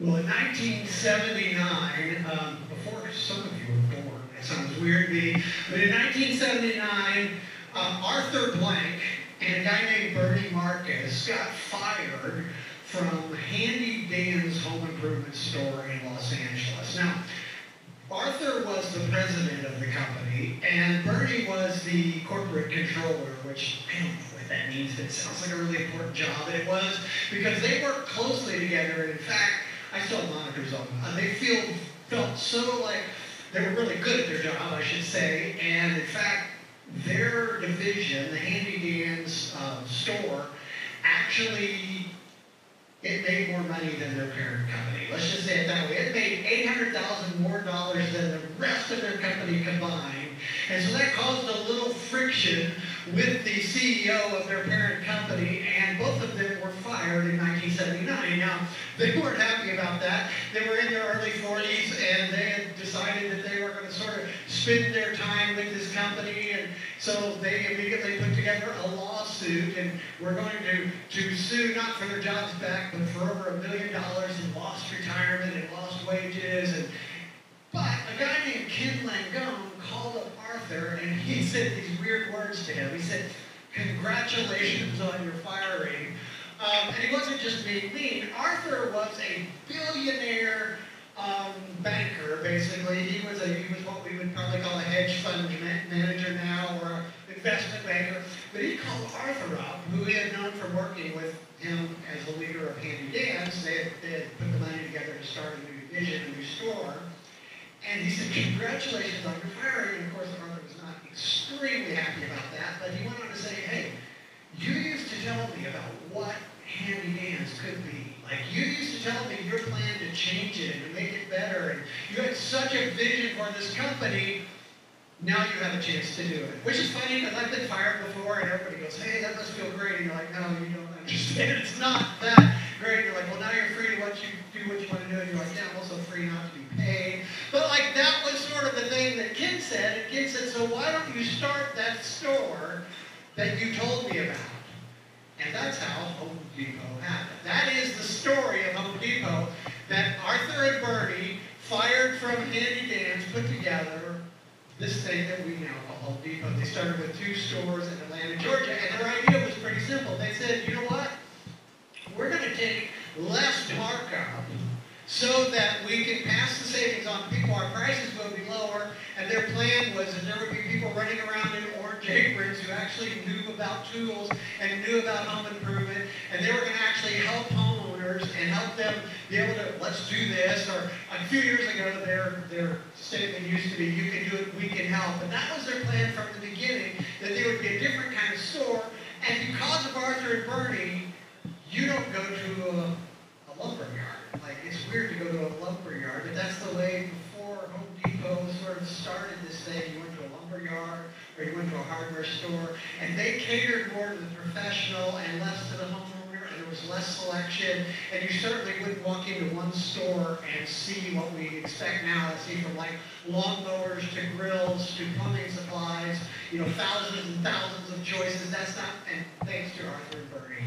Well, in 1979, before some of you were born, that sounds weird to me, but in 1979, Arthur Blank and a guy named Bernie Marcus got fired from Handy Dan's home improvement store in Los Angeles. Now, Arthur was the president of the company, and Bernie was the corporate controller, which I don't know what that means, but it sounds like a really important job, and it was because they worked closely together, and in fact, I still have monikers on them. They felt so like they were really good at their job, I should say, and in fact, their division, the Handy Dan's store, actually, it made more money than their parent company. Let's just say it that way. It made $800,000 more than the rest of their company combined. And so that caused a little friction with the CEO of their parent company, and both of them were fired in 1979. Now, they weren't happy about that. They were in their early 40s, and they had decided that they were going to sort of spend their time with this company, and so they immediately put together a lawsuit, and we're going to sue not for their jobs back, but for over $1 million in lost retirement and lost wages. But a guy named Ken Langone called up Arthur, and he said these weird words to him. He said, "Congratulations on your firing." And he wasn't just being mean. Arthur was a billionaire banker, basically. He was what we would probably call a hedge fund manager now, or an investment banker. But he called Arthur up, who he had known from working with him as the leader of Handy Dan's. They had put the money together to start a new division, a new store. And he said, "Congratulations on your firing." And of course, Arthur was not extremely happy about that, but he went on to say, "Hey, you used to tell me about what Handy Dan's could be. Like, you used to tell me your plan to change it and to make it better, and you had such a vision for this company. Now you have a chance to do it." Which is funny, because I've been fired before, and everybody goes, "Hey, that must feel great." And you're like, "No, you don't understand. It's not that great." You're like, "Well, now you're free to do what you want to do." And you're like, "Yeah, I'm also free not to be paid." But like, that was sort of the thing that Ken said. And Ken said, "So why don't you start that store that you told me about?" And that's how Home Depot happened. That is the story of Home Depot, that Arthur and Bernie, fired from Handy Dan's, put together this thing that we now call Home Depot. They started with 2 stores in Atlanta, Georgia, and their idea was pretty simple. They said, "You know what? We're going to take less markup so that we can pass the savings on to people. Our prices will be lower." And their plan was that there would be people running around in orange aprons who actually knew about tools and knew about home improvement, and they were going to actually help homeowners and help them be able to, "Let's do this." Or a few years ago, their statement used to be, "You can do it, we can help." And that was their plan from the beginning, that there would be a different kind of store. And because of Arthur and Bernie, you don't go to a lumber yard. Like, it's weird to go to a lumber yard, but that's the way before Home Depot sort of started this thing. You went to a lumber yard, or you went to a hardware store, and they catered more to the professional and less to the homeowner, and there was less selection, and you certainly wouldn't walk into one store and see what we expect now to see, from like lawnmowers to grills to plumbing supplies, thousands and thousands of choices. That's not, and thanks to Arthur and Bernie.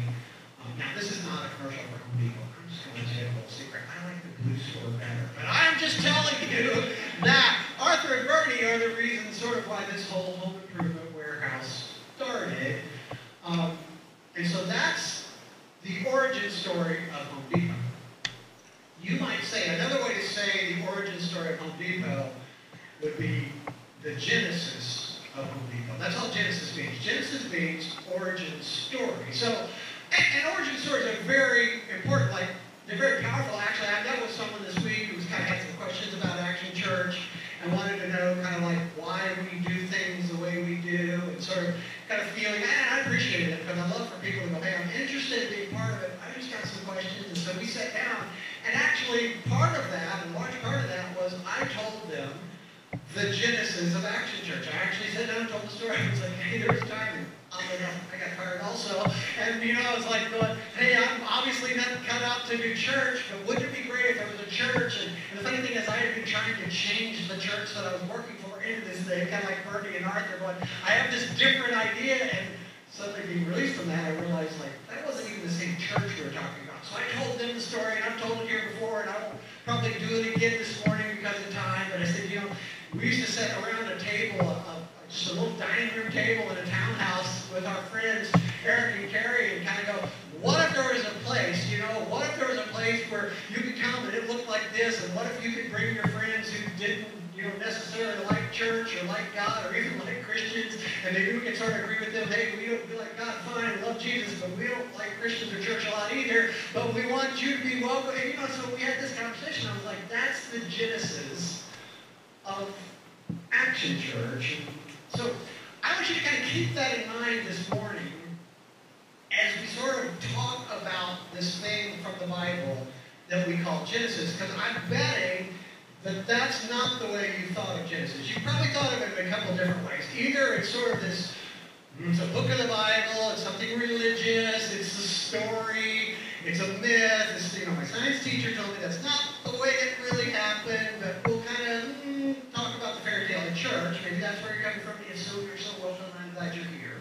Now, this is not a commercial for Home Depot. I'm just going to tell you a little secret. I like the blue store better. But I'm just telling you that Arthur and Bernie are the reason sort of why this whole home improvement warehouse started. And so that's the origin story of Home Depot. You might say, another way to say the origin story of Home Depot would be the genesis of Home Depot. That's all Genesis means. Genesis means origin story. So, and origin stories are very important. Like, they're very powerful. Actually, I met with someone this week who kind of had some questions about Action Church and wanted to know kind of like why we do things the way we do, and sort of kind of feeling, and I appreciated it, because I love for people to go, "Hey, I'm interested in being part of it. I just got some questions." And so we sat down, and actually part of that, a large part of that, was I told them the genesis of Action Church. I actually sat down and told the story. I was like, "Hey, there was a time I got fired also." And, I was like going, "Hey, I'm obviously not cut out to do church, but wouldn't it be great if there was a church?" And the funny thing is, I had been trying to change the church that I was working for into this thing, kind of like Bernie and Arthur, going, I have this different idea. And suddenly being released from that, I realized, like, that wasn't even the same church we were talking about. So I told them the story, and I've told it here before, and I won't probably do it again this morning because of time, but I said, we used to sit around a table, just a little dining room table in a townhouse with our friends, Eric and Carrie, and kind of go, what if there was a place, what if there was a place where you could come and it looked like this, and what if you could bring your friends who didn't, necessarily like church or like God or even like Christians, and maybe we could sort of agree with them, hey, we don't like God, fine, we love Jesus, but we don't like Christians or church a lot either, but we want you to be welcome. And, so we had this conversation. I was like, that's the genesis of Action Church. So I want you to kind of keep that in mind this morning as we sort of talk about this thing from the Bible that we call Genesis, because I'm betting that that's not the way you thought of Genesis. You probably thought of it in a couple different ways. Either it's sort of this, it's a book of the Bible, it's something religious, it's a story, it's a myth. It's, my science teacher told me that's not the way it really happened, but we'll kind of talk about the fairy tale in church. Maybe that's where you're coming from. You're so welcome, I'm glad you're here.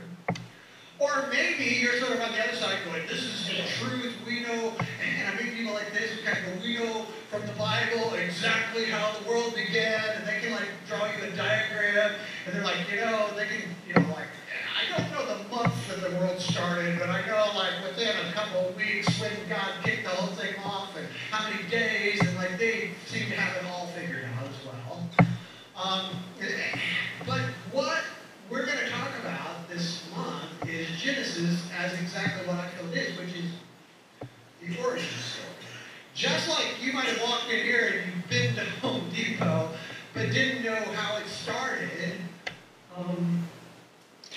Or maybe you're sort of on the other side going, this is the truth, we know, and I meet people like this who kind of go, we know from the Bible exactly how the world began, and they can draw you a diagram, and they're like, they can, I don't know the month that the world started, but I know within a couple of weeks when God kicked the whole thing off, and how many days, and they seem to have it all figured out as well. But what we're going to talk about this month is Genesis as exactly what I feel it is, which is the origin story. Just like you might have walked in here and you've been to Home Depot, but didn't know how it started,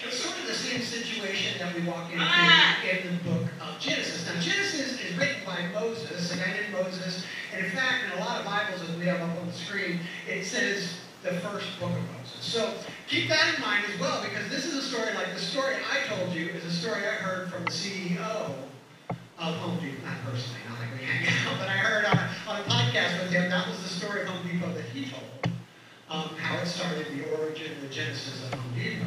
it's sort of the same situation that we walk into in the book of Genesis. Now, Genesis is written by Moses, a guy named Moses, and in fact, in a lot of Bibles that we have up on the screen, it says the first book of Moses. So keep that in mind as well, because this is a story like the story I told you is a story I heard from the CEO of Home Depot, not personally, not like we hang out, but I heard on a podcast with him, that was the story of Home Depot that he told, how it started, the origin, the genesis of Home Depot.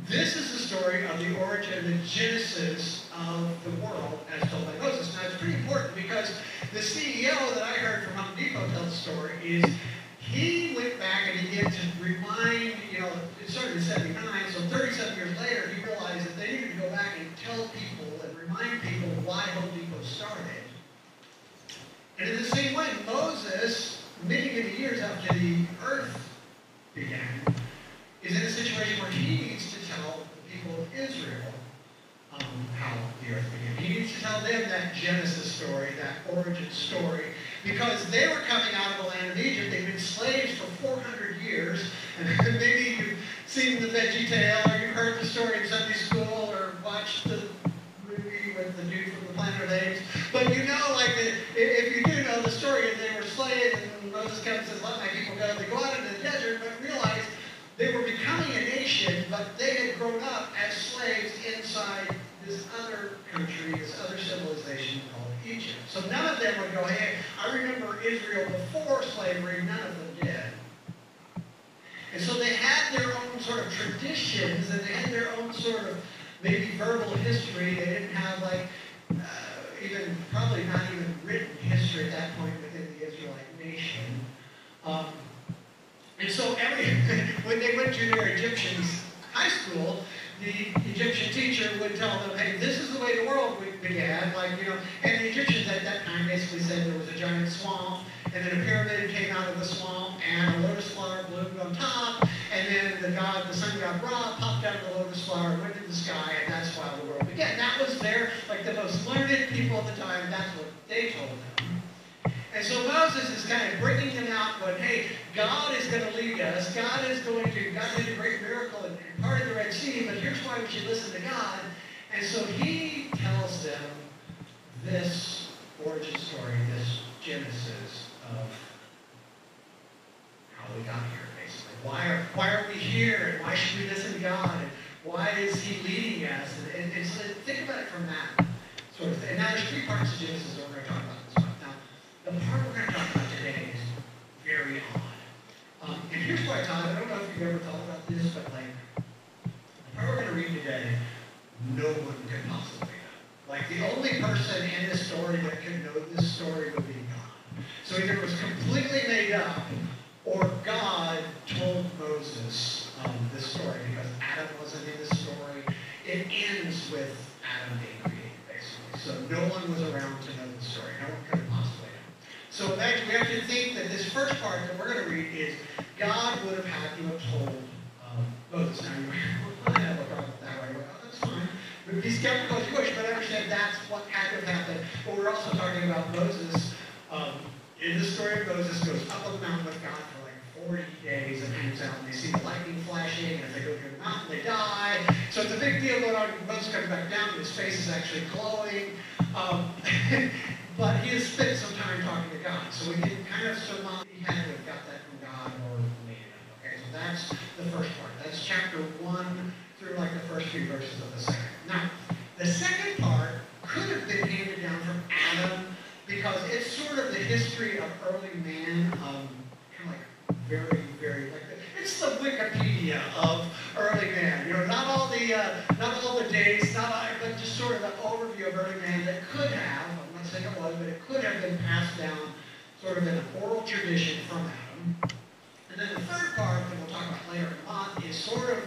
This is the story of the origin, the genesis of the world as told by Moses. Now, it's pretty important because the CEO that I heard from Home Depot tell the story is he went back and he began to remind, it started in 79, so 37 years later, he realized that they needed to go back and tell people and remind people why Home Depot started. And in the same way, Moses, many, many years after the earth began, is in a situation where he needs to tell the people of Israel how the earth began. He needs to tell them that Genesis story, that origin story, because they were coming out of the land of Egypt. They've been slaves for 400 years, and maybe you've seen the Veggie Tale, or you've heard the story in Sunday school, or watched the movie with the dude from the Planet of the Apes. But if you do know the story, they were slaves, and Moses comes and says, let my people go. They go out into the desert, but realize they were becoming a nation, but they had grown up as slaves inside this other country, this other civilization called Egypt. So none of them would go, hey, I remember Israel before slavery. None of them did. And so they had their own sort of traditions, and they had their own sort of maybe verbal history. They didn't have probably not even written history at that point within the Israelite nation. And so when they went to their Egyptian high school, the Egyptian teacher would tell them, hey, this is the way the world began, and the Egyptians at that time basically said there was a giant swamp, and then a pyramid came out of the swamp, and a lotus flower bloomed on top, and then the sun god Ra popped out of the lotus flower and went to the sky, and that's why the world began. That was the most learned people at the time, that's what they told them. And so Moses is kind of bringing them out, going, hey, God is going to lead us. God did a great miracle and parted the Red Sea, but here's why we should listen to God. And so he tells them this origin story, this genesis of how we got here, basically. Why are we here, and why should we listen to God, and why is he leading us? And so think about it from that sort of thing. And now there's three parts of Genesis that we're going to talk about this month. Now, the part we're going to talk about today is very odd. And here's why I thought, I don't know if you've ever thought about this, but the part we're going to read today, no one can possibly know. The only person in this story that can know this story would be God. story. No one could have possibly done. So imagine, we have to think that this first part that we're going to read is God would have had to have told Moses. Now, I have a problem with that, right? Well, that's fine. But be skeptical as you wish, but understand that's what had to have happened. But we're also talking about Moses. In the story of Moses goes up on the mountain with God for like 40 days and hangs out, and they see the lightning flashing, and as they go through the mountain, they die. So it's a big deal going on. Moses comes back down, and his face is actually glowing. But he has spent some time talking to God. So we can kind of surmise he had to have got that from God or made it up. Okay, so that's the first part. That's chapter 1 through like the first few verses of the second. Now, the second part could have been handed down from Adam because it's sort of the history of early man, kind of like very, very, like, it's the Wikipedia of early man. You know, not all the dates, but just sort of an overview of early man that could have, I'm not saying it was, but it could have been passed down sort of in an oral tradition from Adam. And then the third part that we'll talk about later on is sort of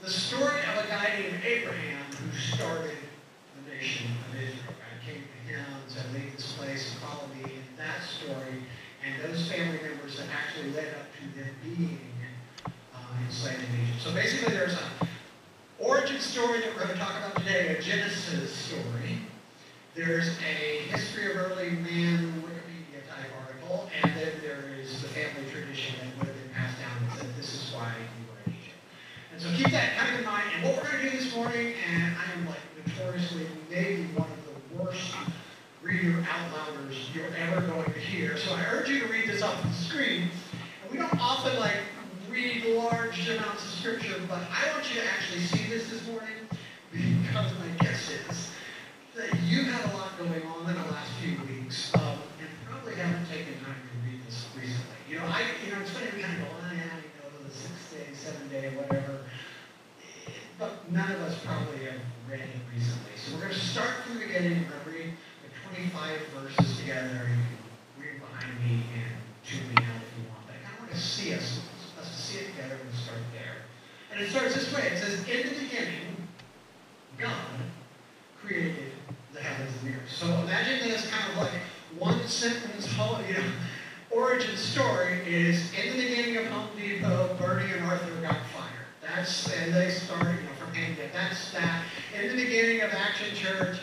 the story of a guy named Abraham who started the nation of Israel. God came to him and said, leave this place and follow me. And that story and those family members that actually led up to them being enslaved in Egypt. So basically there's an origin story that we're going to talk about today, a Genesis story. There's a history of early man Wikipedia type article, and then there is the family tradition that would have been passed down that said this is why you were in Egypt. And so keep that kind of in mind. And what we're going to do this morning, and I am like notoriously maybe one of the worst reader out louders you're ever going to hear. So I urge you to read this off the screen. And we don't often like read large amounts of scripture, but I want you to actually see this morning because my guess is that you've had a lot going on in the last few weeks and probably haven't taken time to read this recently. It's funny, we kind of go, the 6 day, 7 day, whatever, but none of us probably have read it recently. So we're going to start from the beginning. We're going to read the 25 verses together. You can read behind me and tune me out if you want. But I kind of want to see us to see it together and start there. And it starts this way. It says, in the beginning, God created the heavens and the earth. So imagine this kind of like one sentence, origin story is, in the beginning of Home Depot, Bernie and Arthur got fired. And they started, from Handicap. That's that. In the beginning of Action Church,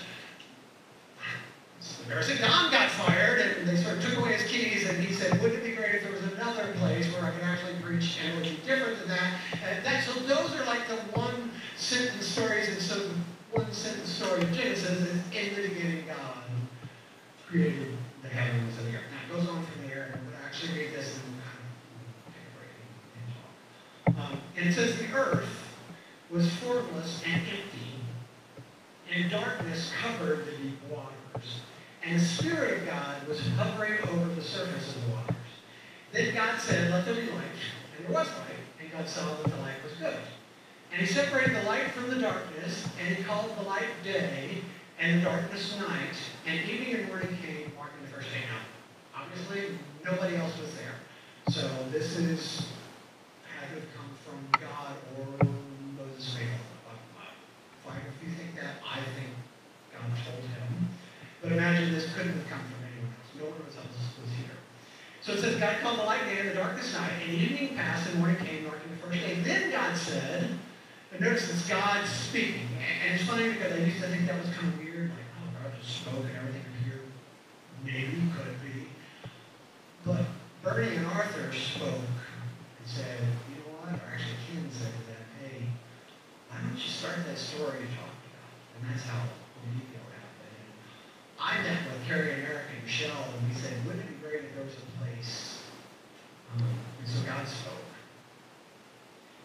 it's embarrassing, Don got fired, and they sort of took away his keys, and he said, wouldn't it be great if there was another place where I could actually preach, and it would be different than that? So those are like the one sentence stories, and so one sentence story of Genesis is, in the beginning God created the heavens and the earth. Now it goes on from there, and we'll actually read this and kind of take a break and talk. And it says, the earth was formless and empty, and darkness covered the deep waters. And the Spirit of God was hovering over the surface of the waters. Then God said, let there be light. And there was light. And God saw that the light was good. And he separated the light from the darkness, and he called the light day, and the darkness night. And evening and morning came, marking the first day. Now, obviously, nobody else was there. So this had to have come from God or Moses made up. Fine, if you think that, I think God told him. But imagine this couldn't have come from anyone else. No one else was here. So it says, God called the light day and the darkness night, and evening passed and morning came, marking the first day. Then God said, and notice it's God speaking. And it's funny because I used to think that was kind of weird, like, oh, God just spoke and everything appeared. Maybe, could be. But Bernie and Arthur spoke and said, you know what? Or actually Ken said to them, hey, why don't you start that story you talked about? And that's how Omega happened. And I met with Carrie and Eric and Michelle, and we said, wouldn't it be great if there was a place? And so God spoke.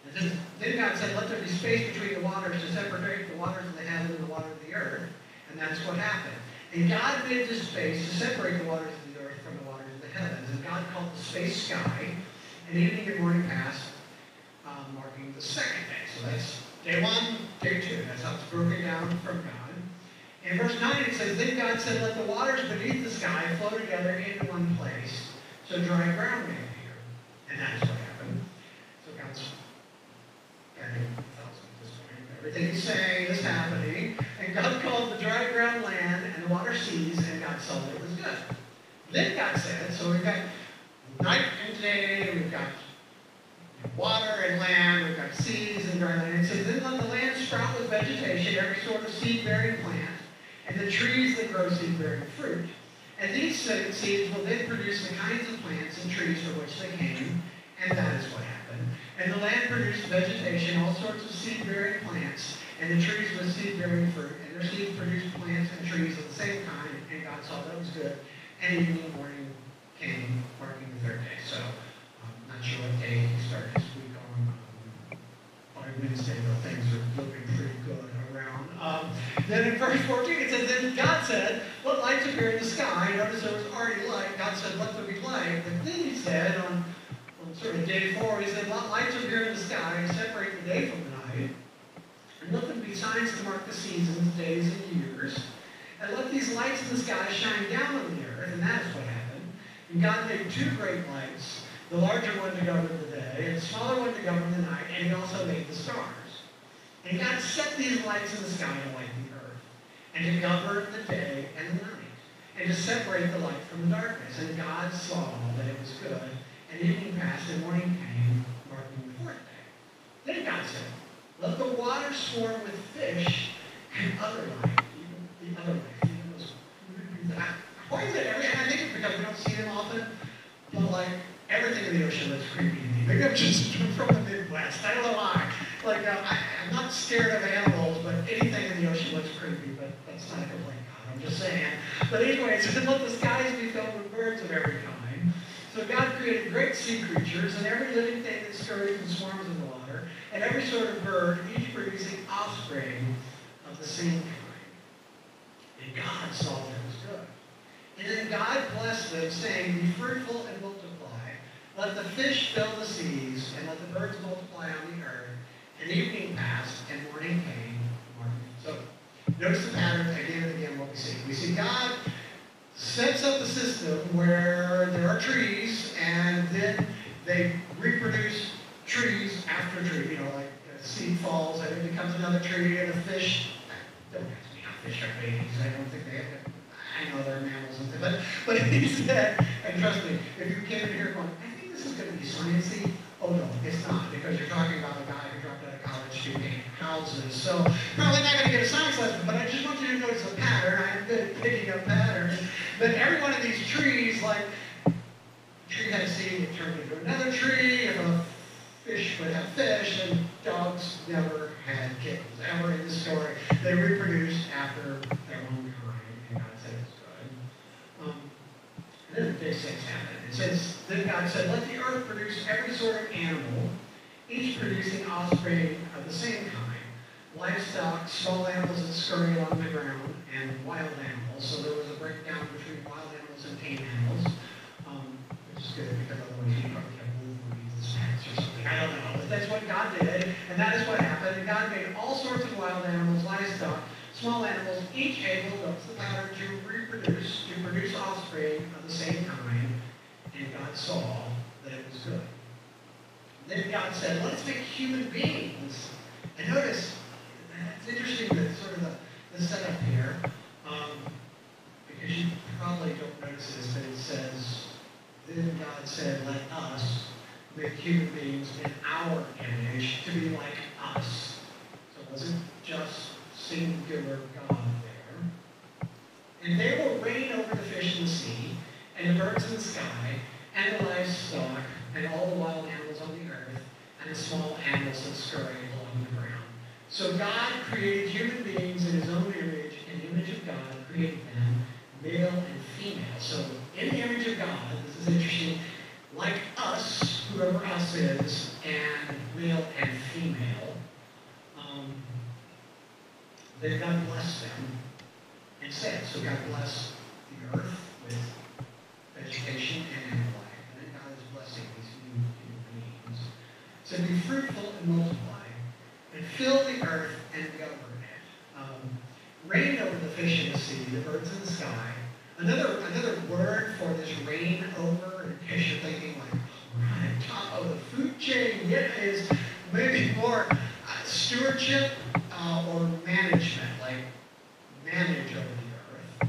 And then God said, let there be space between the waters to separate the waters of the heaven and the waters of the earth. And that's what happened. And God made this space to separate the waters of the earth from the waters of the heavens. And God called the space sky. And evening and morning passed, marking the second day. So that's day 1, day 2. That's how it's broken down from God. In verse 9 it says, then God said, let the waters beneath the sky flow together into one place, so dry ground may appear. And that's what happened. So God's everything he's saying is happening. And God called the dry ground land and the water seas, and God saw that it was Then God said, so we've got night and day, we've got water and land, we've got seas and dry land. It says, then let the land sprout with vegetation, every sort of seed-bearing plant, and the trees that grow seed-bearing fruit. And these seeds will then produce the kinds of plants and trees for which they came, and that is what happened. And the land produced vegetation, all sorts of seed-bearing plants, and the trees with seed-bearing fruit, and their seeds produced plants and trees of the same kind, and God saw that was good. And evening and morning came, marking the third day. So, I'm not sure what day he started this week on. By Wednesday, though, things are looking pretty good around. Then in verse 14, it says, then God said, let lights appear in the sky. Notice there was already light. God said, let there be light. But then he said, on sort of day 4, he said, let lights appear in the sky and separate the day from the night. And let them be signs to mark the seasons, days, and years. And let these lights in the sky shine down on the earth. And that is what happened. And God made 2 great lights, the larger one to govern the day, and the smaller one to govern the night, and he also made the stars. And God set these lights in the sky to light the earth, and to govern the day and the night, and to separate the light from the darkness. And God saw that it was good, and evening passed, and morning came, marking the 4th day. Then God said, let the water swarm with fish and other life, even the other life, even those. Why is it I think it's because we don't see them often, but like, everything in the ocean looks creepy to me. Maybe I'm just from the Midwest. I don't know why. Like, I'm not scared of animals, but anything in the ocean looks creepy, but that's not a complaint, God. I'm just saying. But anyways, let the skies be filled with birds of every kind. So God created great sea creatures, and every living thing that scurries and swarms in the water, and every sort of bird, each producing offspring of the same kind. And God saw that it was good. And then God blessed them, saying, be fruitful and multiply. Let the fish fill the seas, and let the birds multiply on the earth. And evening passed, and morning came. So, notice the pattern again and again what we see. We see God sets up a system where there are trees, and then they reproduce trees after tree. You know, like a seed falls, and it becomes another tree, and a fish. Don't ask me how fish are babies. I don't think they have to. I know they're mammals and things, but he said, and trust me, if you came in here going, I think this is going to be sciencey, oh no, it's not, because you're talking about a guy who dropped out of college to paint houses. So probably not going to get a science lesson, but I just want you to notice a pattern. I'm good at picking up patterns. But every one of these trees, like, a tree had a seed, it turned into another tree, and a fish would have fish, and dogs never had kittens, ever in the story. They reproduced after their own kind. And God said it's good. And then day 6 happened. It says, then God said, let the earth produce every sort of animal, each producing offspring of the same kind, livestock, small animals that scurry along the ground, and wild animals. So there was a breakdown between wild animals and tame animals, which is good because otherwise you probably have wolverines and snakes or something. I don't know. But that's what God did, and that is what happened. And God made all sorts of wild animals, livestock, small animals, each able, notice the pattern, to reproduce, to produce offspring of the same kind, and God saw that it was good. Then God said, let's make human beings. And notice, it's interesting that sort of the setup here, because you probably don't notice this, but it says, then God said, let us make human beings in our image to be like us. So it wasn't just singular God there. And they will reign over the fish in the sea, and the birds in the sky, and the livestock, and all the wild animals on the earth, and the small animals that scurry along the ground. So God created human beings in his own image, in the image of God, created them, male and female. So in the image of God, this is interesting, like us, whoever us is, and male and female, then God blessed them and said, so God blessed the earth with vegetation and animal life. And then God is blessing these new human beings. So be fruitful and multiply, and fill the earth and govern it. Reign over the fish in the sea, the birds in the sky. Another word for this reign over, in case you're thinking like, we're on top of the food chain, yet is maybe more stewardship or management, like manage over the earth.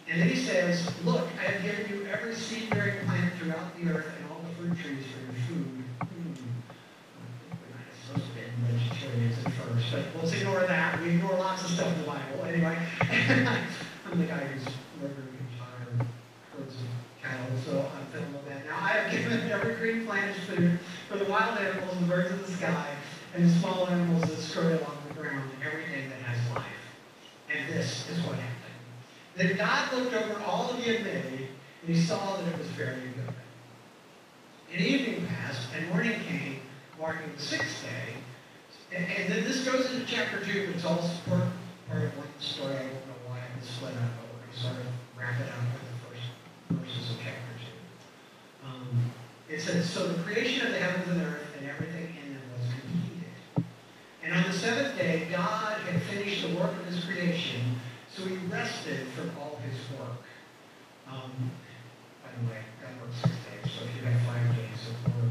And then he he says, look, I have given you every seed-bearing plant throughout the earth and all the fruit trees for your food. We're not supposed to be vegetarians at first, but let's ignore that. We ignore lots of stuff in the Bible. Anyway, I'm the guy who's murdering entire herds of cattle, so I'm feeling that. Now, I have given every green plant as food for the wild animals and the birds of the sky and the small animals that scurry along the ground and everything that has life. And this is what happened. Then God looked over all that he had made, and he saw that it was very good. And evening passed, and morning came, marking the sixth day. And then this goes into chapter 2, but it's all part of one story. I don't know why I split up, but we're going to sort of wrap it up with the first verses of chapter 2. It says, so the creation of the heavens and earth and everything in them was completed. And on the seventh day, God had finished the work of his creation, so he rested from all his work. By the way, God worked 6 days, so if you have 5 days of work,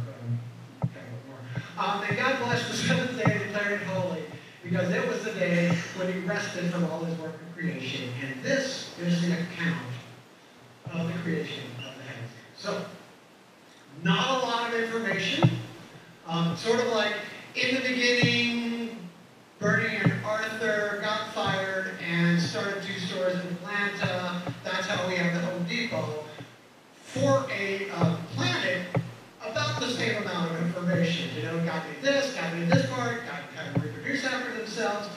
kind of more. And God blessed the seventh day and declared it holy, because it was the day when he rested from all his work of creation. And this is the account of the creation of the heavens. So, not a lot of information. Sort of like, in the beginning, Bernie and Arthur got fired and started 2 stores in Atlanta. That's how we have the Home Depot. For a planet, about the same amount of information. You know, got me this part, got kind of reproduce after themselves.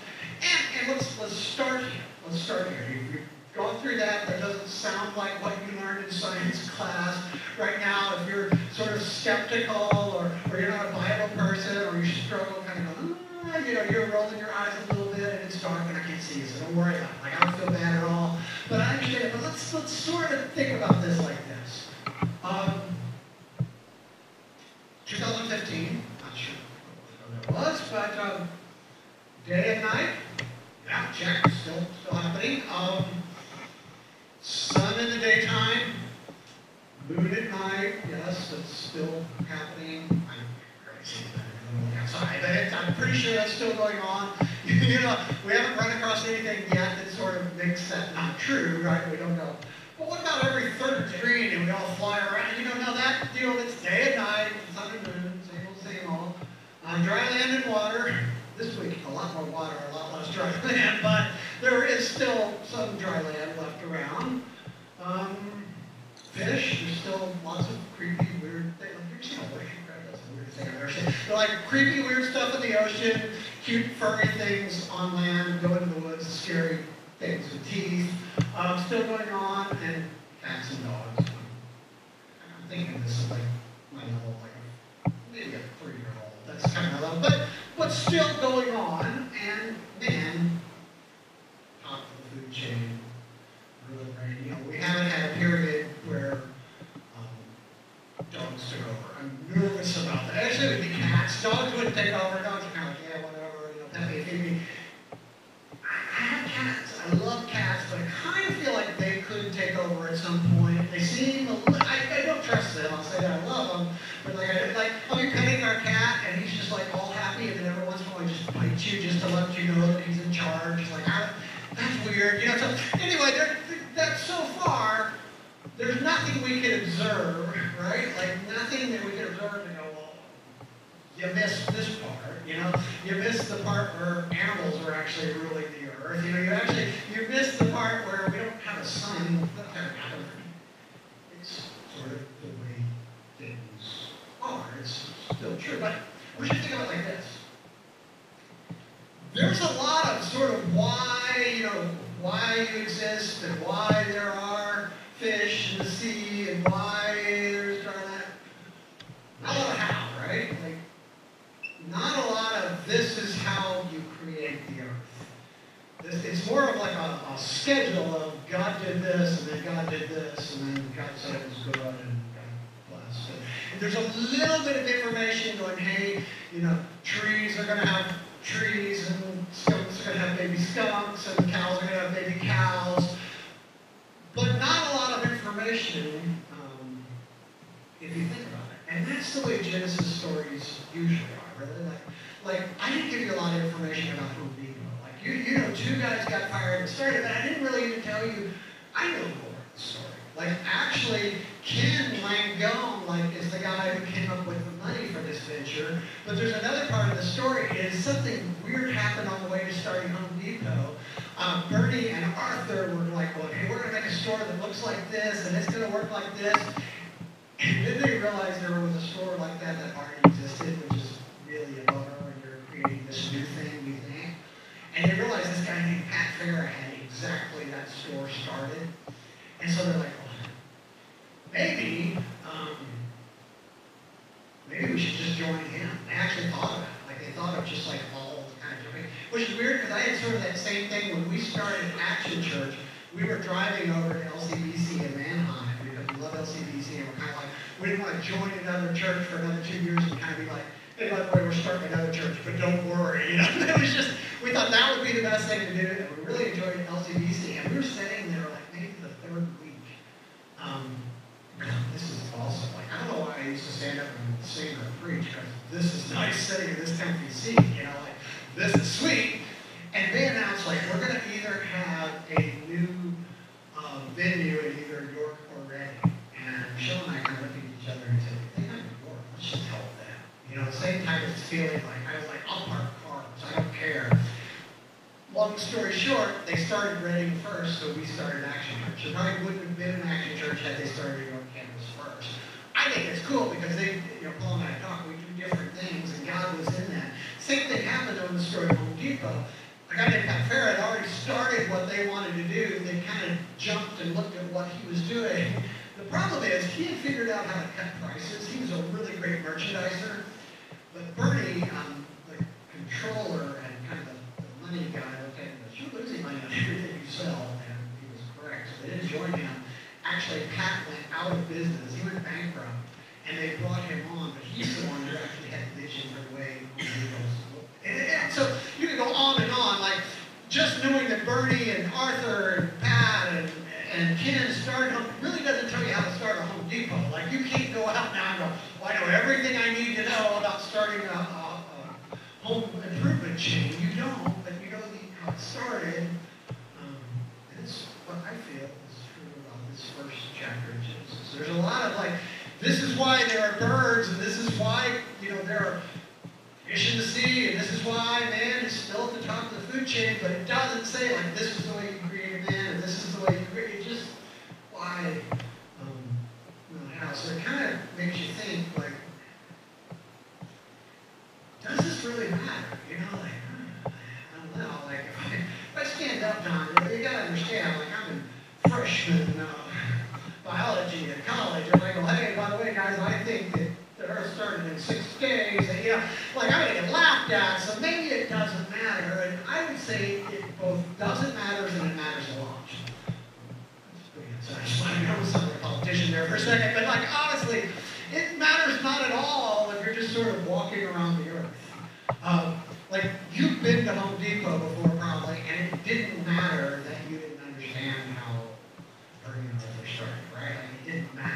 And let's start here. Let's start here. You've gone through that. That doesn't sound like what you learned in science class. Right now, if you're sort of skeptical or you're not a Bible person or you struggle kind of going, you know, you're rolling your eyes a little bit and it's dark and I can't see you, so don't worry about it. Like, I don't feel bad at all. But I understand it. But let's sort of think about this like this. 2015, not sure when it was, but day and night, yeah, check, still happening. Sun in the daytime, moon at night, yes, it's still happening. I'm crazy. Outside, but I'm pretty sure that's still going on. You know, we haven't run across anything yet that sort of makes that not true, right? We don't know. But what about every third screen and we all fly around? You know, now that deal, it's day and night, sun and moon, same old. Dry land and water. This week, a lot more water, a lot less dry land, but there is still some dry land left around. Fish, there's still lots of creepy, weird things. You've seen a ocean crab, that's a weird thing I've never seen. They're like creepy, weird stuff in the ocean, cute, furry things on land, go into the woods, scary things with teeth. Still going on, and cats and dogs. I'm thinking this is like my level, like maybe a 3-year-old. That's kind of my level, but still going on, and man, top of the food chain, really great. You know, we haven't had a period where dogs took over. I'm nervous about that. Actually, it would be cats. Dogs wouldn't take over. Dogs are kind of like, yeah, whatever, you know, pet me, feed me. I have cats. I love cats, but I kind of feel like they could take over at some point. They seem a little, I don't trust them. I'll say that I love them, but I'll be petting our cat, and he's just like all happy, and then every once in a while he just bites you just to let you know that he's in charge. It's like, that's weird, you know. So anyway, that's so far. There's nothing we can observe, right? Like nothing that we can observe and go, well, you missed this part, you know? You missed the part where animals are actually ruling the earth. You know, you missed the part where we don't have a sun. It's sort of the way things are. It's still true, but we should think of it like this. There's a lot of sort of why, you know, why you exist and why there are fish in the sea and why there's dry land. Not a lot of how, right? Like, not a lot of this is how you create the earth. It's more of like a schedule of God did this and then God did this and then God said it was good and God blessed. And there's a little bit of information going, hey, you know, trees are going to have trees and skunks are going to have baby skunks and cows are going to have baby cows. But not a lot of information if you think about it. And that's the way Genesis stories usually are, really. Like I didn't give you a lot of information about Home Depot. Like, you know, 2 guys got fired and started, but I didn't really even tell you, I know more of the it. Actually, Ken Langone, like, is the guy who came up with the money for this venture. But there's another part of the story is something weird happened on the way to starting Home Depot. Bernie and Arthur were like, well, hey, we're going to make a store that looks like this, and it's going to work like this. And then they realized there was a store like that already existed, which is really a bummer when you're creating this new thing, you think. And they realized this guy named Pat Farah had exactly that store started. And so they're like, well, maybe we should just join him. They actually thought about it. Like, they thought of just like all kind of jumping. Which is weird because I had sort of that same thing when we started Action Church. We were driving over to LCBC in Manheim because we love LCBC, and we're kind of like, we didn't want to join another church for another 2 years and kind of be like, hey, by the way, we're starting another church, but don't worry. You know, it was just, we thought that would be the best thing to do, and we really enjoyed LCBC. And we were sitting there like maybe the third week. This is awesome. Like, I don't know why I used to stand up and sing or preach, because this is nice sitting in this comfy seat. You know, like, this is sweet. And they announced, like, we're going to either have a new venue in either York or Reading. And Michelle and I kind of looked at each other and said, they have New York, let's just help them. You know, the same type of feeling, like, I was like, I'll park cars, I don't care. Long story short, they started Reading first, so we started Action Church. It probably wouldn't have been an Action Church had they started York Campus first. I think it's cool because they, you know, Paul and I talk, we do different things, and God was in that. Same thing happened on the story of Home Depot. A guy named Pat Farah had already started what they wanted to do. They kind of jumped and looked at what he was doing. The problem is, he had figured out how to cut prices. He was a really great merchandiser. But Bernie, the controller and kind of the money guy, looked at him and said, you're losing money on everything you sell. And he was correct. So they didn't join him. Actually, Pat went out of business. He went bankrupt. And they brought him on, but he's the one who actually had the vision for the way he goes. And so you can go on and on, like just knowing that Bernie and Arthur and Pat and Ken started Home really doesn't tell you how to start a Home Depot. Like, you can't go out now and go, well, I know everything I need to know about starting a home improvement chain. You don't, but you know how it started. And it's what I feel is true about this first chapter of Genesis. There's a lot of like, this is why there are birds, and this is why, you know, there are fish in the sea, and this is why man is still at the top of the food chain, but it doesn't say, like, this is the way you create man, and this is the way you create, it's just why, not how. So it kind of makes you think, like, does this really matter? You know, like, I don't know, like, if I stand up, John, you gotta understand, like, I'm in freshman biology at college, and I go, hey, by the way, guys, I think that the Earth started in 6 days, and, you know, like, I'm going to get laughed at, so maybe it doesn't matter. And I would say it both doesn't matter and it matters a lot. That's pretty unsatisfying. I was like a politician there for a second, but, like, honestly, it matters not at all if you're just sort of walking around the Earth. Like, you've been to Home Depot before, probably, and it didn't matter that you didn't understand how Bernie and Arthur started, right? Like, it didn't matter.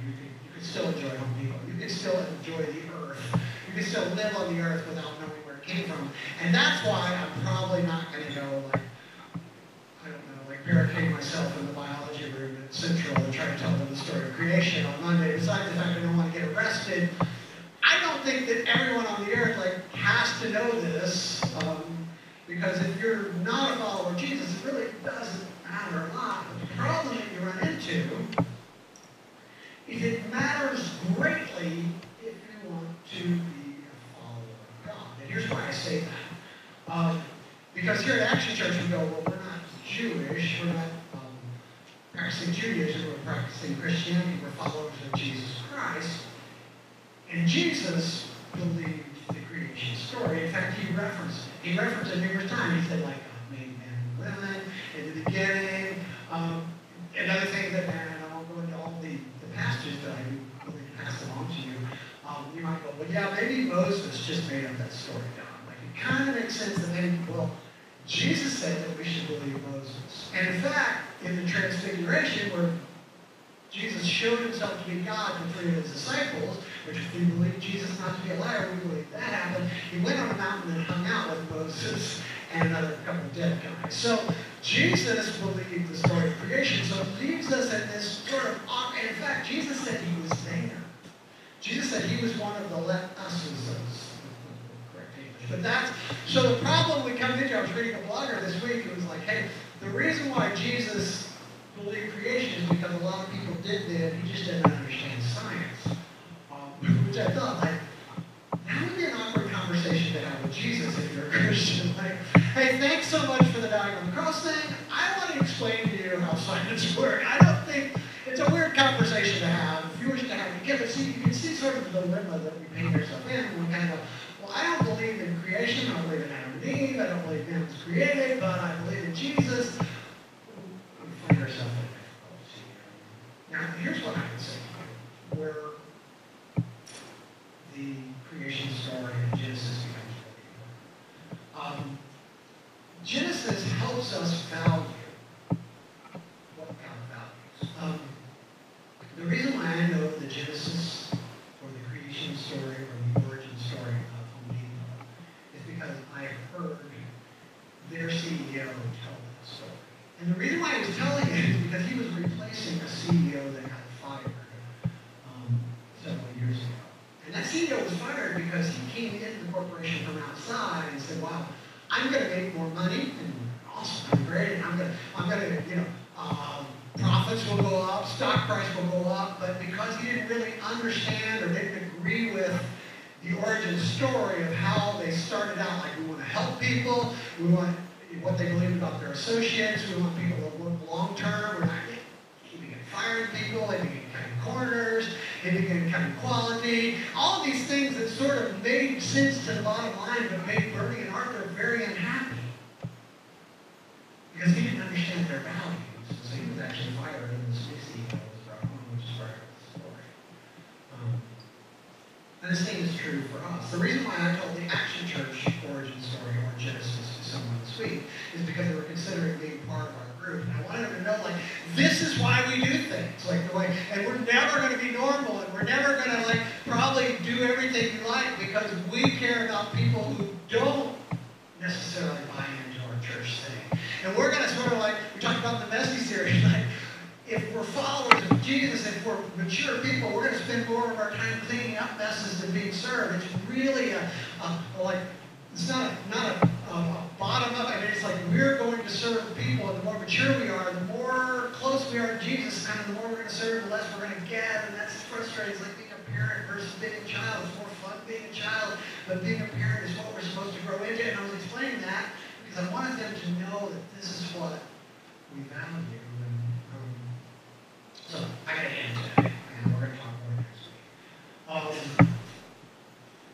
You could still enjoy Home Depot. You could still enjoy the Earth. You could still live on the Earth without knowing where it came from. And that's why I'm probably not going to go, like, I don't know, like barricade myself in the biology room at Central and try to tell them the story of creation on Monday. Besides the fact I don't want to get arrested, I don't think that everyone on the Earth, like, has to know this. Because if you're not a follower of Jesus, it really doesn't matter a lot. But the problem that you run into is it matters greatly if you want to be a follower of God. And here's why I say that. Because here at Action Church we go, well, we're not Jewish, we're not practicing Judaism, we're practicing Christianity, we're followers of Jesus Christ. And Jesus believed the creation story. In fact, he referenced it. He referenced it numerous times. He said, like, God made man and women in the beginning. Another thing that, and I won't go into all the passages that I really pass along to you, you might go, well, yeah, maybe Moses just made up that story down. Like, it kind of makes sense that maybe, well, Jesus said that we should believe Moses. And in fact, in the Transfiguration, where Jesus showed himself to be God to 3 of his disciples, which if we believe Jesus not to be a liar, we believe that happened. He went on a mountain and hung out with Moses and another couple of dead guys. So Jesus believed the story of creation, so it leaves us in this sort of, and in fact, Jesus said he was there. Jesus said he was one of the let us's of correct English. But that's, so the problem we come into, I was reading a blogger this week, it was like, hey, the reason why Jesus believed creation is because a lot of people did that, he just didn't understand science. Which I thought, like, that would be an awkward conversation to have with Jesus if you're a Christian. Like, hey, thanks so much for the dying on the cross thing. I want to explain to you how science works. I don't think, it's a weird conversation to have. If you wish to have it, but see, you can see sort of the dilemma that we paint ourselves in. We kind of go, well, I don't believe in creation. I don't believe in Adam and Eve. I don't believe man was created, but I believe in Jesus. We find ourselves in difficulty. Now, here's what I would say to you, where the creation story in Genesis becomes really important. Genesis helps us value what God values. The reason why I know the Genesis or the creation story or the origin story of Home Depot is because I heard their CEO tell that story. And the reason why he was telling it is because he was replacing a CEO that got fired several years ago. And that CEO was fired because he came into the corporation from outside and said, wow, I'm going to make more money, and awesome, I'm great, and I'm going to, profits will go up, stock price will go up, but because he didn't really understand or didn't agree with the origin story of how they started out, like we want to help people, we want what they believe about their associates, we want people to work long term, we're not keeping and firing people, they began cutting corners, they began cutting quality, all of these things that sort of made sense to the bottom line, but made Bernie and Arthur very unhappy. Because he didn't understand their values. So he was actually fired, and this new CEO was brought on, which is part of the story. And the same is true for us. The reason why I told the Action Church origin story or Genesis to someone this week is because they were considering being part of our group. And I wanted them to know, like, this is why we do things. Like the way, and we're never going to be normal, and we're never going to, like, probably do everything you like because we care about people who don't necessarily buy into our church thing. And we're going to sort of like, we talked about the messy series, like, if we're followers of Jesus, if we're mature people, we're going to spend more of our time cleaning up messes than being served. It's really it's not a bottom up. I mean, it's like we're going to serve people, and the more mature we are, the more close we are to Jesus, kind of the more we're going to serve, the less we're going to get, and that's frustrating. It's like being a parent versus being a child. It's more fun being a child, but being a parent is what we're supposed to grow into. And I was explaining that because I wanted them to know that this is what we value. So I got to end today, and we're going to talk more next week.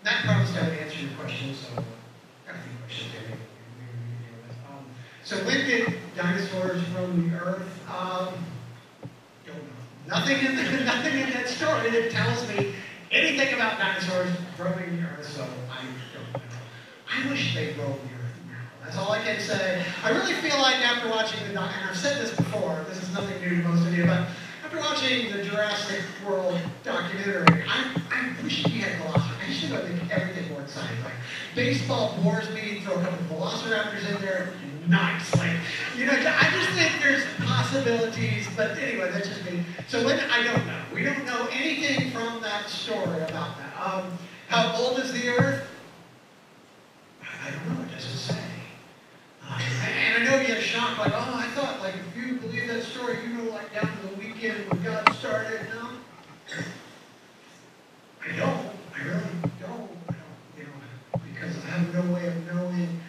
Matt promised I would answer your questions, so I've got a few questions there we can deal with. So when did dinosaurs roam the earth? Don't know. Nothing in that story that tells me anything about dinosaurs roaming the earth, so I don't know. I wish they roamed the earth now. That's all I can say. I really feel like after watching and I've said this before, this is nothing new to most of you, but after watching the Jurassic World documentary, I wish we had velociraptors. I just think everything more exciting. Like, baseball bores me, throw a couple of velociraptors in there, nice. Like, I just think there's possibilities, but anyway, that's just me. So I don't know. We don't know anything from that story about that. How old is the Earth? I don't know. It doesn't say. And I know you get shocked, like, oh, I thought, like, if you believe that story, you know, like, down to the weekend when God started. No, I don't. I really don't. Because I have no way of knowing.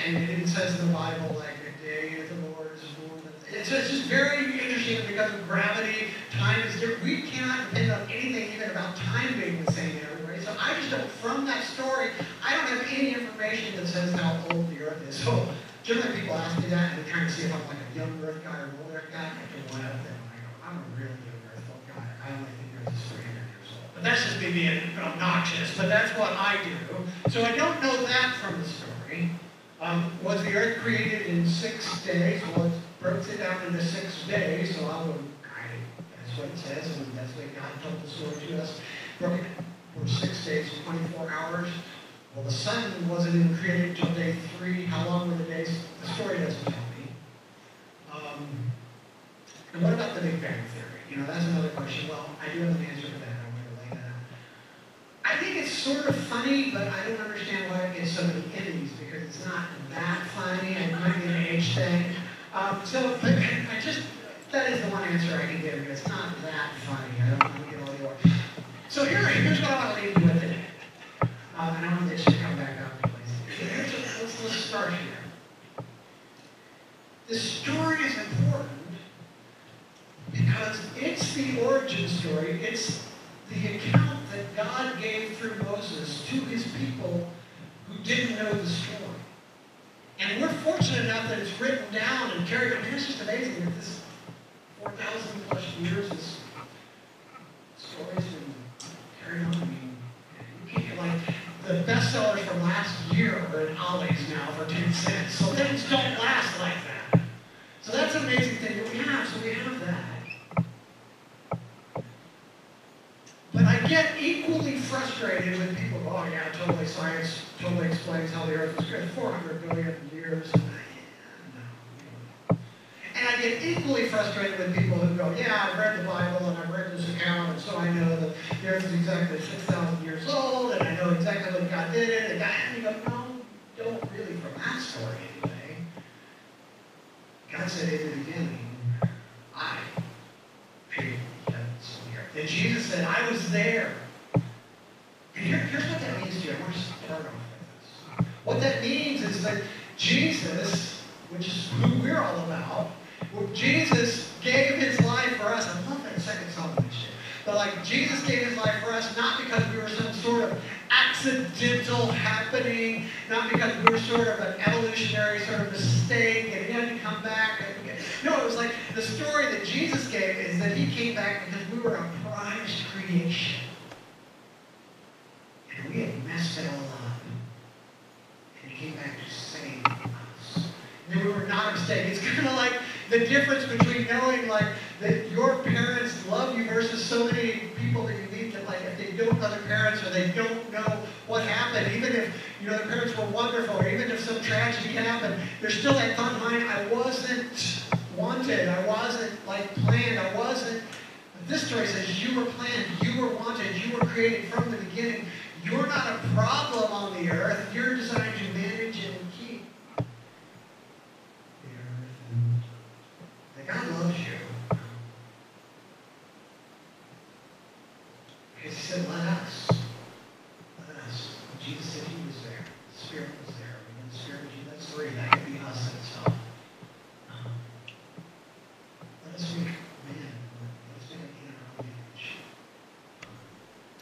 And it says in the Bible, like, the day of the Lord is more than. It's just very interesting because of gravity, time is different. We cannot depend on anything even about time being the same in everybody. So I just don't, from that story, I don't have any information that says how old the Earth is. So generally people ask me that, and they're trying to see if I'm like a young Earth guy or an old Earth guy. I can one of them. I go, I'm a really young Earth guy. I only think the Earth is 300 years old. But that's just me being obnoxious, but that's what I do. So I don't know that from the story. Was the Earth created in 6 days? Well, it broke it down into 6 days, so I'll go, that's what it says, and that's what God told the story to us. Broke it for 6 days, 24 hours. Well, the sun wasn't even created until day 3. How long were the days? The story doesn't tell me. And what about the Big Bang Theory? You know, that's another question. Well, I do have an answer for that. I'm going to lay that out. I think it's sort of funny, but I don't understand why it gets so many enemies, because it's not that funny. It might be an age thing. That is the one answer I can give you. It's not that funny. I don't want to get all the order. So here's what I want to leave you with today. And I want this to come back up, please. Let's start here. The story is important because it's the origin story. It's the account that God gave through Moses to his people who didn't know the story. And we're fortunate enough that it's written down and carried on. It's just amazing that this 4,000 plus years, this story's been carried on. I mean, you can't, like, the bestsellers from last year are in Ollie's now for 10 cents. So things don't last like that. So that's an amazing thing that we have. So we have that. But I get equally frustrated when people go, oh yeah, totally, science totally explains how the earth was created 400 billion years. No. And I get equally frustrated with people who go, yeah, I've read the Bible and I've read this account, and so I know that the earth is exactly 6,000 years old, and I know exactly when God did it, and you go, no, don't really from that story anyway. God said in the beginning, I created the heavens and the earth. And Jesus said, I was there. And here's what that means to you. I want to start off with this. What that means is that Jesus, which is who we're all about, Jesus gave his life for us. I love that second song we shit. But like, Jesus gave his life for us not because we were some sort of accidental happening, not because we were sort of an evolutionary sort of mistake and he had to come back. No, it was like the story that Jesus gave is that he came back because we were a prized creation. And we had messed it all up. And he came back to save us. And we were not a mistake. It's kind of like the difference between knowing like that your parents love you versus so many people that you meet that like if they don't know their parents or they don't know what happened, even if their parents were wonderful or even if some tragedy happened, there's still that thought in mind, I wasn't wanted, I wasn't like planned, I wasn't. But this story says you were planned, you were wanted, you were created from the beginning. You're not a problem on the earth, you're designed to manage and keep the earth. And that God loves you. Because he said, let us. Jesus said he was there. The Spirit was there. And the Spirit of Jesus, that's 3. That could be us and stuff. Let us make man. Let us make man in our own image.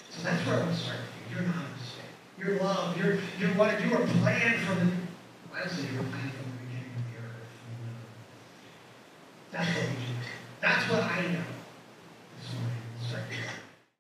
So that's where I want to start with you. You're not a mistake. You're loved. You're what you were planned from the. Why does it